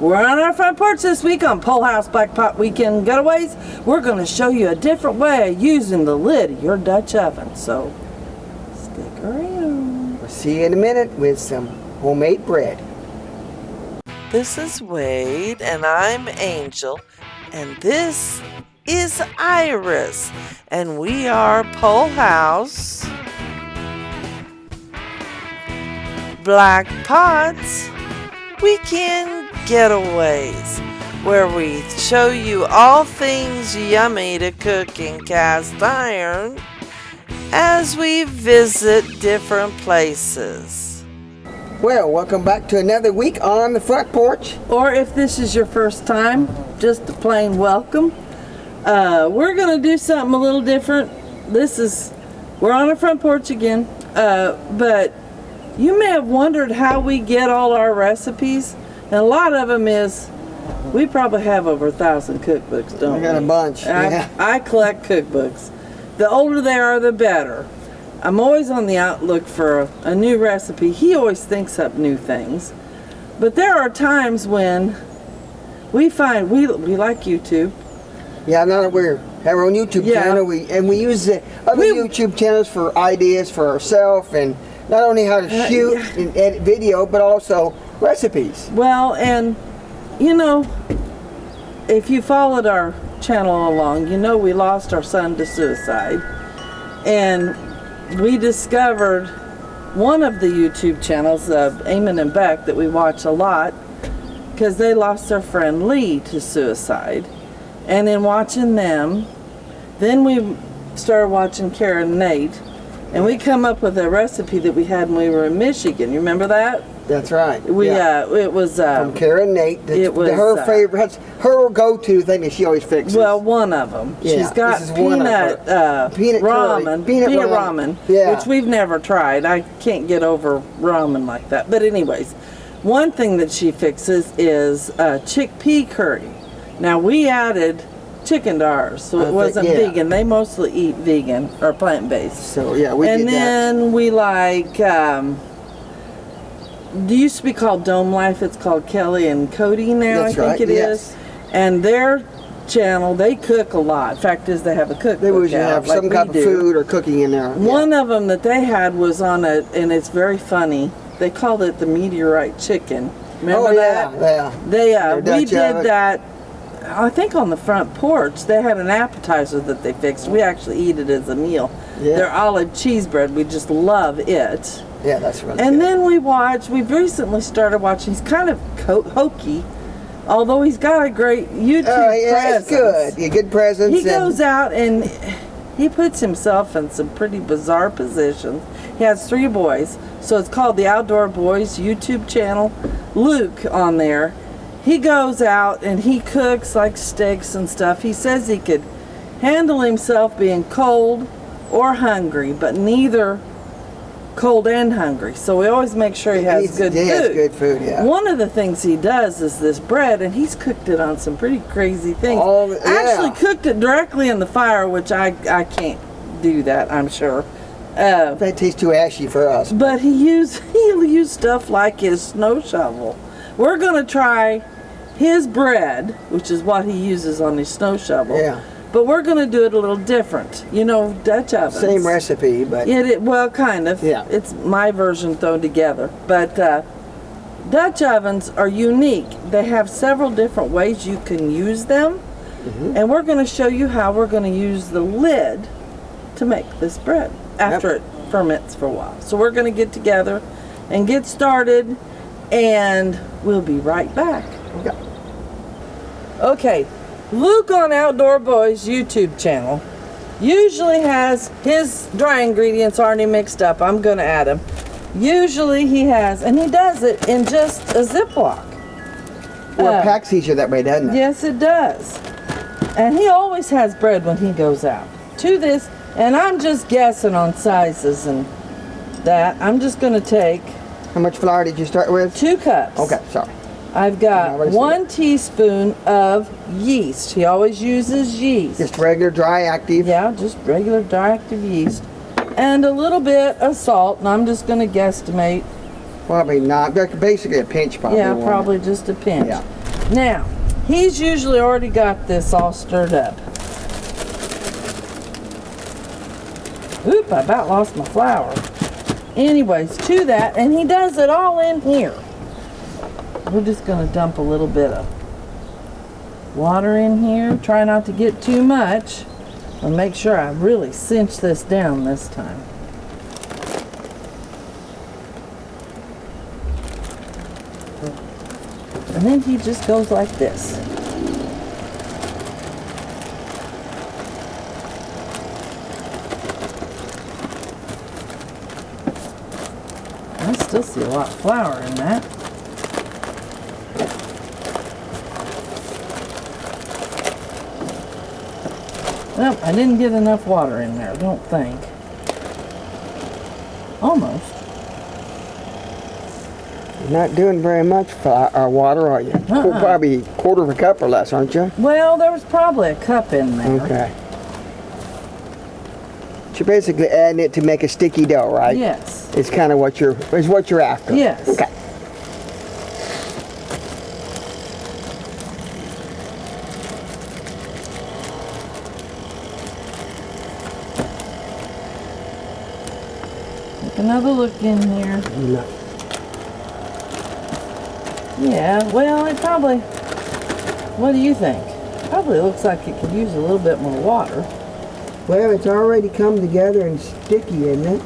We're on our front porch this week on Pole House Black Pot Weekend Getaways. We're going to show you a different way of using the lid of your Dutch oven. So, stick around. We'll see you in a minute with some homemade bread. This is Wade, and I'm Angel, and this is Iris, and we are Pole House Black Pots Weekend Getaways, where we show you all things yummy to cook in cast iron as we visit different places. Well, welcome back to another week on the front porch. Or if this is your first time, just a plain welcome. We're going to do something a little different. We're on the front porch again, but you may have wondered how we get all our recipes, and a lot of them is, we probably have over 1,000 cookbooks, don't we? We got a bunch, yeah. I collect cookbooks. The older they are, the better. I'm always on the outlook for a new recipe. He always thinks up new things. But there are times when we find, we like YouTube. Yeah, now that we have our own YouTube channel, we use the other YouTube channels for ideas for ourselves, and not only how to shoot and edit video, but also recipes. Well, and you know, if you followed our channel along, you know we lost our son to suicide, and we discovered one of the YouTube channels of Eamon and Beck that we watch a lot, because they lost their friend Lee to suicide. And in watching them, then we started watching Kara and Nate, and we come up with a recipe that we had when we were in Michigan. You remember that? That's right. It was from Kara and Nate. It was her favorite, her go-to thing that she always fixes. Well, one of them. Yeah, she's got peanut ramen, which we've never tried. I can't get over ramen like that. But anyways, one thing that she fixes is chickpea curry. Now we added chicken to ours, so it wasn't vegan. They mostly eat vegan or plant-based. So yeah, we did that. And then we like, it used to be called Dome Life. It's called Kelly and Cody now. That's I think right, it is. And their channel, they cook a lot. Fact is, they have a cookbook. They usually have some kind of food or cooking in there. One of them that they had was on and it's very funny. They called it the meteorite chicken. Remember that? Yeah. We did that. I think on the front porch they had an appetizer that they fixed. We actually eat it as a meal. Yeah. Their olive cheese bread, we just love it. Yeah, that's really And good. then we've recently started watching, he's kind of hokey, although he's got a great YouTube presence. It's good. Yeah, good presence. He goes out and he puts himself in some pretty bizarre positions. He has 3 boys, so it's called the Outdoor Boys YouTube channel. Luke on there. He goes out and he cooks like steaks and stuff. He says he could handle himself being cold or hungry, but neither cold and hungry. So we always make sure he has good food. He has good food, yeah. One of the things he does is this bread, and he's cooked it on some pretty crazy things. Actually cooked it directly in the fire, which I can't do that, I'm sure. That tastes too ashy for us. But he'll use stuff like his snow shovel. We're going to try his bread, which is what he uses on his snow shovel. Yeah. But we're going to do it a little different. You know, Dutch ovens. Same recipe, but... well, kind of. Yeah. It's my version thrown together. But Dutch ovens are unique. They have several different ways you can use them. Mm-hmm. And we're going to show you how we're going to use the lid to make this bread after it ferments for a while. So we're going to get together and get started, and we'll be right back. Okay, Luke on Outdoor Boys YouTube channel usually has his dry ingredients already mixed up. I'm going to add them. Usually he has, and he does it in just a Ziploc. Well, it packs easier that way, doesn't it? Yes, it does. And he always has bread when he goes out. To this, and I'm just guessing on sizes and that. I'm just going to take... How much flour did you start with? 2 cups. Okay, sorry. I've got 1 teaspoon of yeast. He always uses yeast. Just regular dry active? Yeah, just regular dry active yeast. And a little bit of salt, and I'm just going to guestimate. Probably not. Basically a pinch, probably. Yeah, probably just a pinch. Yeah. Now, he's usually already got this all stirred up. Oop, I about lost my flour. Anyways, to that, and he does it all in here. We're just going to dump a little bit of water in here. Try not to get too much. And make sure I really cinch this down this time. And then he just goes like this. I still see a lot of flour in that. Well, I didn't get enough water in there, I don't think. Almost. You're not doing very much water, are you? Probably a quarter of a cup or less, aren't you? Well, there was probably a cup in there. Okay. So you're basically adding it to make a sticky dough, right? Yes. It's kind of what you're after. Yes. Okay. Take another look in here. No. Yeah, well, it probably, what do you think? Probably looks like it could use a little bit more water. Well, it's already come together and sticky, isn't it?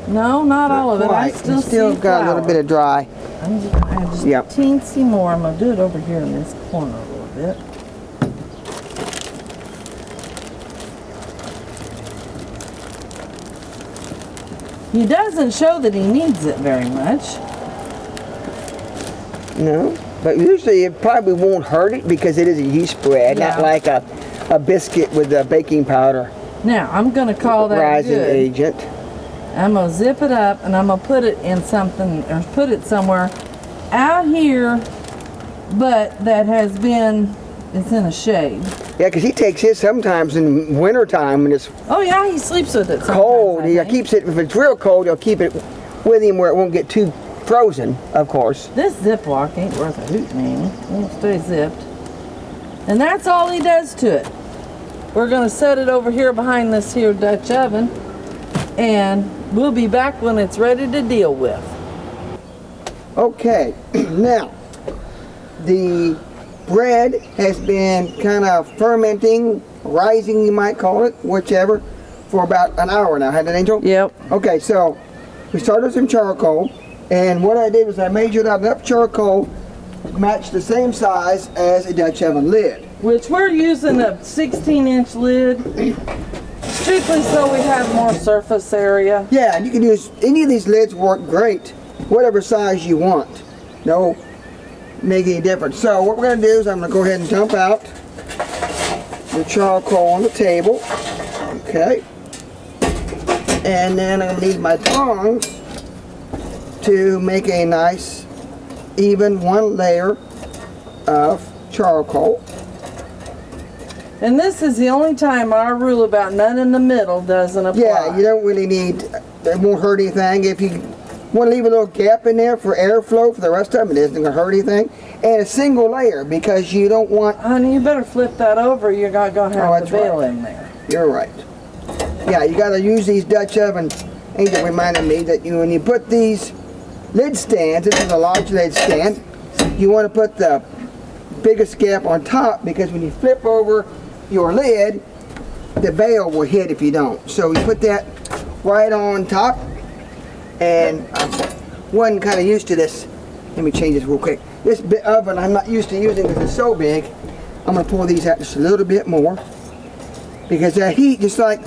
No, not all of it. I still see got flour. a little bit of dry. I'm just gonna add just a teensy more. I'm gonna do it over here in this corner a little bit. He doesn't show that he needs it very much. No, but usually it probably won't hurt it because it is a yeast bread, not like a biscuit with baking powder. Now, I'm going to call that rising good. agent. I'm going to zip it up and I'm going to put it in something, or put it somewhere out here, but that has been, it's in a shade. Yeah, because he takes his sometimes in wintertime when it's oh yeah, he sleeps with it sometimes, cold. He keeps it, if it's real cold, he'll keep it with him where it won't get too frozen, of course. This Ziploc ain't worth a hoot, man. It won't stay zipped. And that's all he does to it. We're going to set it over here behind this here Dutch oven, and we'll be back when it's ready to deal with. Okay, now, the bread has been kind of fermenting, rising you might call it, whichever, for about an hour now, hasn't it, Angel? Yep. Okay, so we started with some charcoal, and what I did was I measured out enough charcoal to match the same size as a Dutch oven lid. Which we're using a 16-inch lid, strictly so we have more surface area. Yeah, and you can use, any of these lids work great, whatever size you want. No, make any difference. So what we're going to do is I'm going to go ahead and dump out the charcoal on the table. Okay. And then I'm going to need my tongs to make a nice, even one layer of charcoal. And this is the only time our rule about none in the middle doesn't apply. Yeah, you don't really need, it won't hurt anything. If you want to leave a little gap in there for airflow for the rest of them, it isn't going to hurt anything. And a single layer, because you don't want... Honey, you better flip that over. You're going to have the bail in there. You're right. Yeah, you got to use these Dutch oven. Angel reminded me that when you put these lid stands, this is a large lid stand, you want to put the biggest gap on top, because when you flip over your lid, the bail will hit if you don't. So you put that right on top, and I wasn't kind of used to this. Let me change this real quick. This oven I'm not used to using because it's so big. I'm going to pull these out just a little bit more, because that heat, just like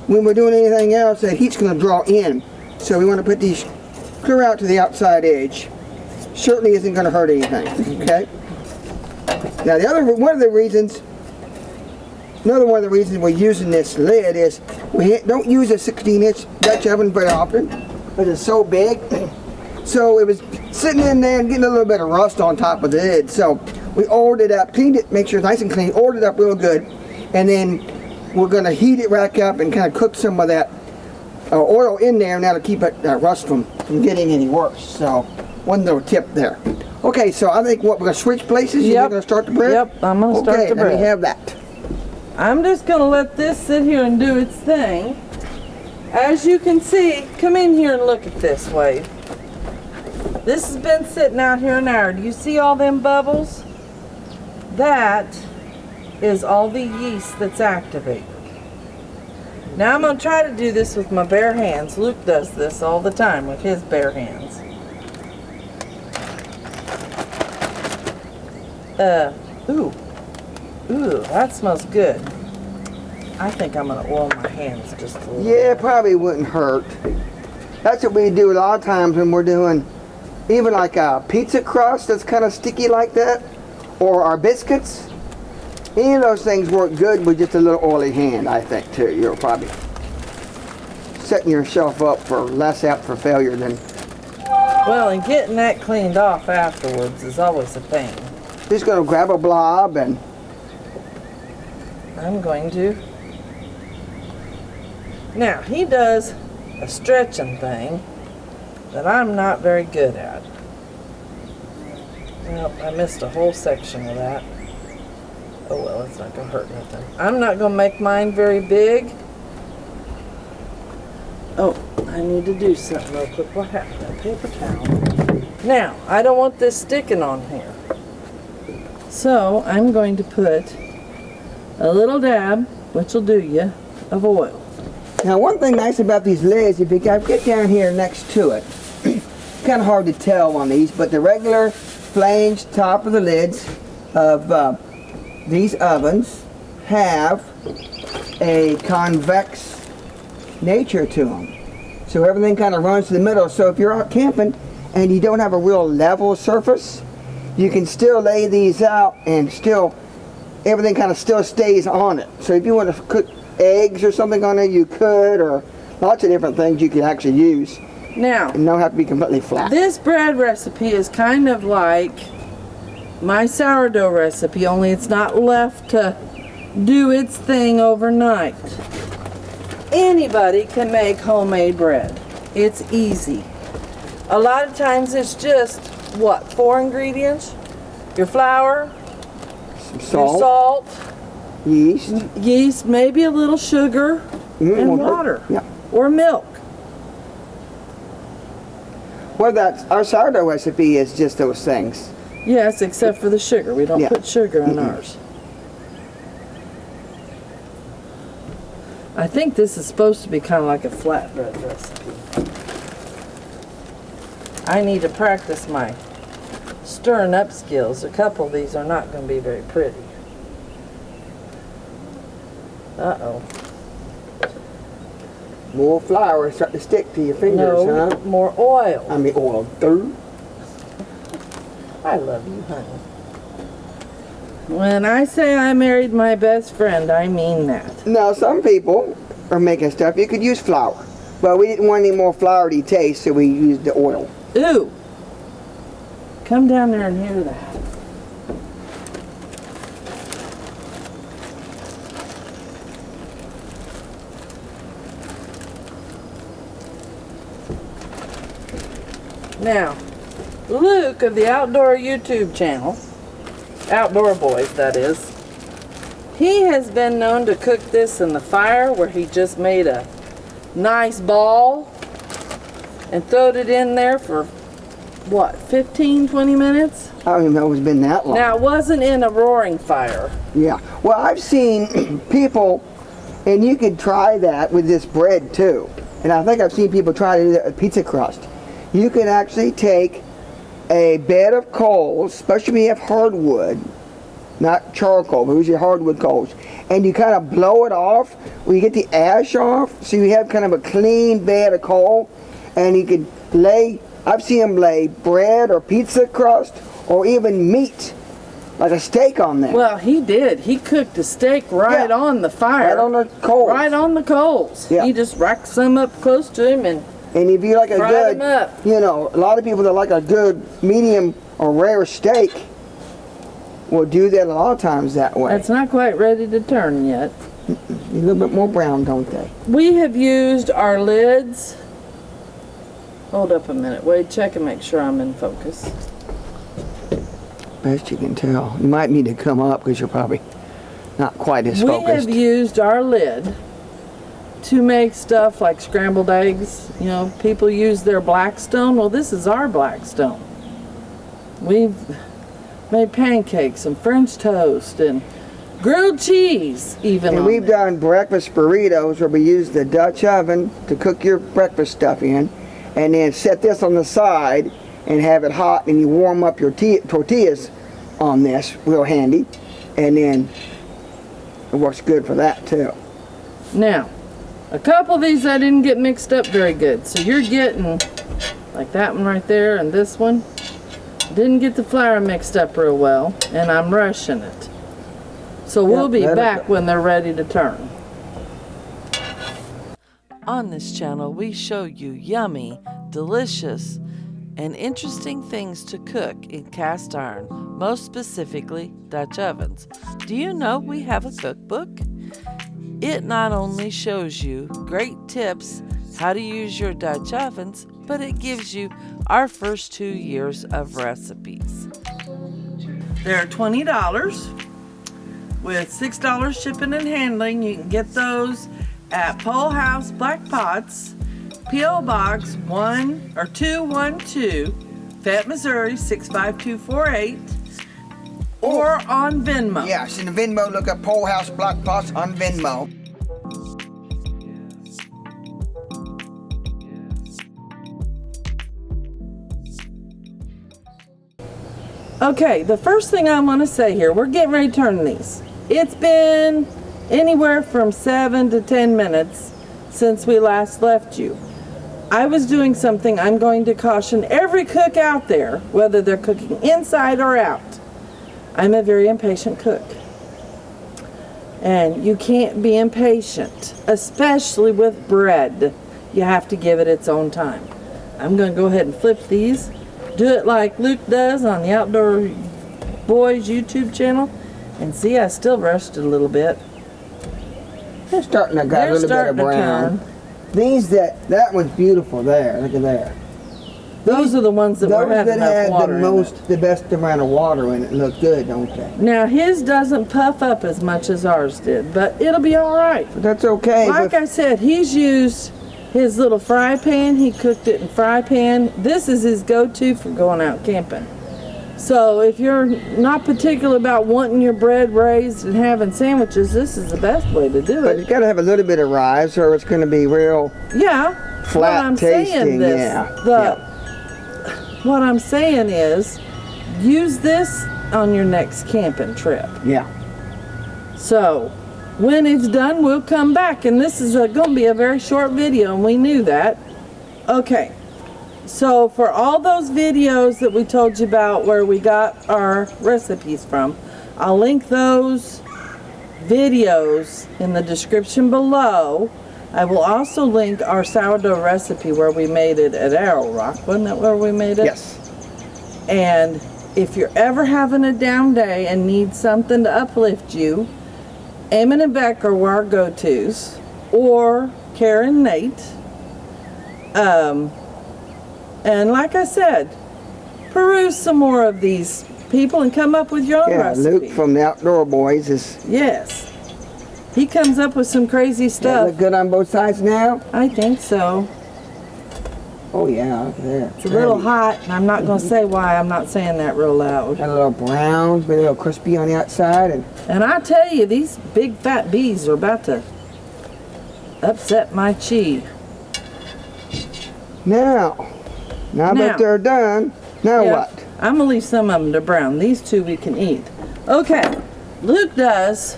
when we're doing anything else, that heat's going to draw in. So we want to put these clear out to the outside edge. Certainly isn't going to hurt anything. Okay. Now another one of the reasons we're using this lid is we don't use a 16-inch Dutch oven very often because it's so big. So it was sitting in there and getting a little bit of rust on top of the lid. So we oiled it up, cleaned it, make sure it's nice and clean, oiled it up real good, and then we're going to heat it back up and kind of cook some of that oil in there, and that'll keep it rust from getting any worse. So one little tip there. Okay, so I think what we're gonna switch places. You're gonna start the bread. Yep, I'm gonna start the bread. Okay, let me have that. I'm just gonna let this sit here and do its thing. As you can see, come in here and look at this, Wade. This has been sitting out here an hour. Do you see all them bubbles? That is all the yeast that's activated. Now I'm going to try to do this with my bare hands. Luke does this all the time with his bare hands. Ooh, that smells good. I think I'm going to oil my hands just a little bit. Yeah, it probably wouldn't hurt. That's what we do a lot of times when we're doing even like a pizza crust that's kind of sticky like that, or our biscuits. Any of those things work good with just a little oily hand, I think, too. You're probably setting yourself up for less apt for failure than... Well, and getting that cleaned off afterwards is always a pain. Just going to grab a blob and... I'm going to. Now, he does a stretching thing that I'm not very good at. Well, I missed a whole section of that. Oh well, it's not going to hurt nothing. I'm not going to make mine very big. Oh, I need to do something real quick. What happened? That paper towel. Now, I don't want this sticking on here. So, I'm going to put a little dab, which will do you, of oil. Now, one thing nice about these lids, if you get down here next to it, kind of hard to tell on these, but the regular flange top of the lids of these ovens have a convex nature to them. So everything kind of runs to the middle. So if you're out camping and you don't have a real level surface, you can still lay these out and still, everything kind of still stays on it. So if you want to cook eggs or something on it, you could, or lots of different things you could actually use. Now, and don't have to be completely flat. This bread recipe is kind of like my sourdough recipe, only it's not left to do its thing overnight. Anybody can make homemade bread. It's easy. A lot of times it's just, what, 4 ingredients? Your flour, some salt, your salt, yeast, maybe a little sugar, and water, or milk. Well, our sourdough recipe is just those things. Yes, except for the sugar. We don't put sugar in ours. I think this is supposed to be kind of like a flatbread recipe. I need to practice my stirring up skills. A couple of these are not going to be very pretty. Uh-oh. More flour starting to stick to your fingers, no, huh? More oil. I mean oil. I love you, honey. When I say I married my best friend, I mean that. Now, some people are making stuff. You could use flour. But we didn't want any more floury taste, so we used the oil. Ooh. Come down there and hear that. Now, Luke of the Outdoor YouTube channel, Outdoor Boys that is, he has been known to cook this in the fire where he just made a nice ball and throwed it in there for, what, 15, 20 minutes? I don't even know it's been that long. Now, it wasn't in a roaring fire. Yeah. Well, I've seen people, and you could try that with this bread too. And I think I've seen people try to do that with pizza crust. You can actually take a bed of coals, especially when you have hardwood, not charcoal, but usually hardwood coals, and you kind of blow it off where you get the ash off, so you have kind of a clean bed of coal, and you could lay, I've seen them lay bread or pizza crust or even meat, like a steak on there. Well, he did. He cooked a steak right on the fire. Right on the coals. Right on the coals. Yeah. He just racked some up close to him and if you like a fried good, them up. you know, a lot of people that like a good medium or rare steak will do that a lot of times that way. It's not quite ready to turn yet. A little bit more brown, don't they? We have used our lids Hold up a minute. Wade, check and make sure I'm in focus. Best you can tell. You might need to come up because you're probably not quite as focused. We have used our lid to make stuff like scrambled eggs. You know, people use their Blackstone. Well, this is our Blackstone. We've made pancakes and French toast and grilled cheese even. And we've done breakfast burritos where we use the Dutch oven to cook your breakfast stuff in, and then set this on the side and have it hot, and you warm up your tortillas on this, real handy, and then it works good for that too. Now, a couple of these I didn't get mixed up very good. So you're getting, like that one right there and this one, didn't get the flour mixed up real well, and I'm rushing it. So we'll be back when they're ready to turn. On this channel, we show you yummy, delicious, and interesting things to cook in cast iron, most specifically Dutch ovens. Do you know we have a cookbook? It not only shows you great tips how to use your Dutch ovens, but it gives you our first 2 years of recipes. They're $20 with $6 shipping and handling. You can get those at Pole House Black Pots, P.O. Box 212, Fayette, Missouri 65248, or on Venmo. Yes, in the Venmo, look up Pole House Black Pots on Venmo. Okay, the first thing I want to say here, we're getting ready to turn these. It's been anywhere from 7 to 10 minutes since we last left you. I was doing something I'm going to caution every cook out there, whether they're cooking inside or out. I'm a very impatient cook. And you can't be impatient, especially with bread. You have to give it its own time. I'm going to go ahead and flip these. Do it like Luke does on the Outdoor Boys YouTube channel. And see, I still rushed it a little bit. They're starting to get a little bit of brown. These that one's beautiful there. Look at there. Those are the ones that were having enough water in it. The best amount of water in it. Look good, don't they? Now his doesn't puff up as much as ours did, but it'll be all right. But that's okay. Like I said, he's used his little fry pan. He cooked it in fry pan. This is his go-to for going out camping. So if you're not particular about wanting your bread raised and having sandwiches, this is the best way to do it. But you got to have a little bit of rye, or it's going to be real flat tasting. What I'm saying is, use this on your next camping trip. Yeah. So when it's done, we'll come back, and this is going to be a very short video, and we knew that. Okay. So for all those videos that we told you about where we got our recipes from, I'll link those videos in the description below. I will also link our sourdough recipe where we made it at Arrow Rock. Wasn't that where we made it? Yes. And if you're ever having a down day and need something to uplift you, Eamon and Beck are our go-tos, or Karen and Nate. And like I said, peruse some more of these people and come up with your own recipe. Luke from the Outdoor Boys is... Yes. He comes up with some crazy stuff. Look good on both sides now? I think so. Oh yeah, look there. It's a little hot, and I'm not going to say why. I'm not saying that real loud. Got a little brown, a little crispy on the outside. And I tell you, these big fat bees are about to upset my chi. Now that they're done, what? I'm going to leave some of them to brown. These two we can eat. Okay, Luke does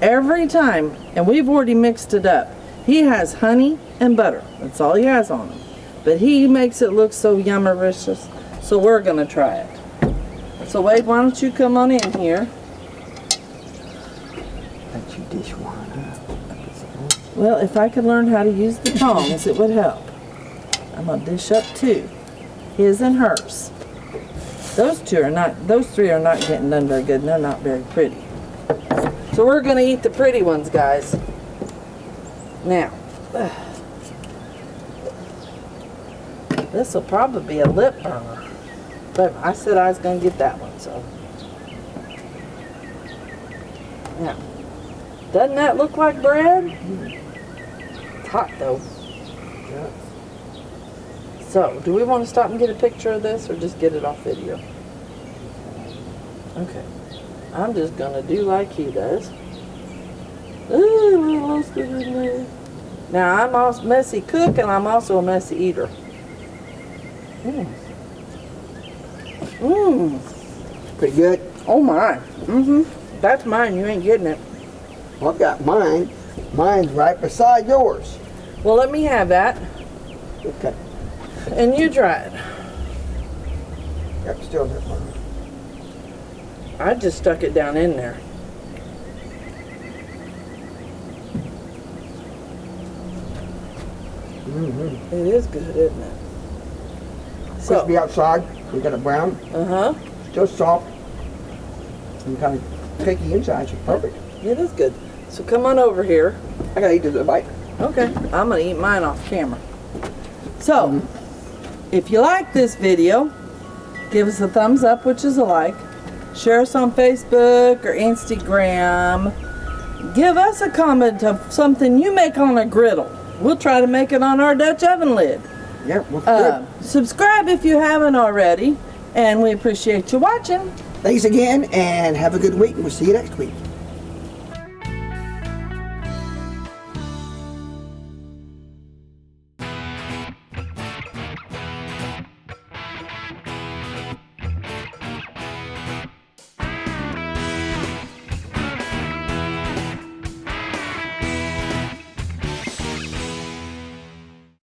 every time, and we've already mixed it up. He has honey and butter. That's all he has on him. But he makes it look so yummericious, so we're going to try it. So Wade, why don't you come on in here? Let you dish one up. Well, if I could learn how to use the tongs, it would help. I'm going to dish up two. His and hers. Those three are not getting done very good, and they're not very pretty. So we're going to eat the pretty ones, guys. Now. This will probably be a lip burner. But I said I was going to get that one, so. Yeah. Doesn't that look like bread? It's hot though. Yeah. So, do we want to stop and get a picture of this or just get it off video? Okay. I'm just going to do like he does. Ooh, what else is in there? Now, I'm a messy cook and I'm also a messy eater. Mmm. Mmm. Pretty good. Oh my. Mm-hmm. That's mine. You ain't getting it. Well, I've got mine. Mine's right beside yours. Well, let me have that. Okay. And you try it. Yep, still that one. I just stuck it down in there. Mm-hmm. It is good, isn't it? Crispy outside. We got it brown. Uh-huh. Still soft. And kind of cakey inside. So perfect. It is good. So come on over here. I gotta eat this a bite. Okay. I'm going to eat mine off camera. So, if you like this video, give us a thumbs up, which is a like. Share us on Facebook or Instagram. Give us a comment of something you make on a griddle. We'll try to make it on our Dutch oven lid. Yep, well, good. Subscribe if you haven't already. And we appreciate you watching. Thanks again, and have a good week. We'll see you next week.